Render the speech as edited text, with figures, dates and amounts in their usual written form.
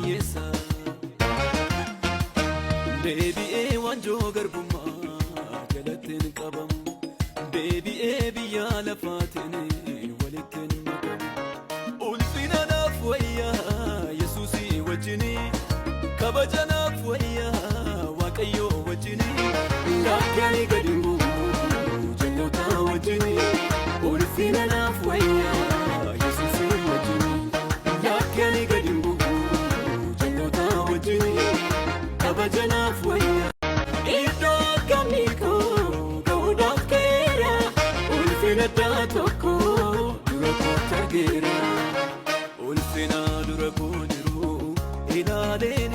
yesa deebi'ee wanjoo garbummaa jalateen qabamu deebi'ee biyya lafaatiin walittiin makamu ulfina naaf wayyaa Yesuusii wajjini kabaja naaf wayyaa Waaqayyoo wajjini lakkanii gadi bu'u jaloota wajjini ulfina naaf wayyaa Yesuusii wajjini lakkanii gadi bu'u jaloota wajjini kabaja naaf wayyaa iddoo akkamii koo ga'uudhaaf ka'eera ulfina daa tokko dura koo targeera ulfina dura koo jiru ilaalee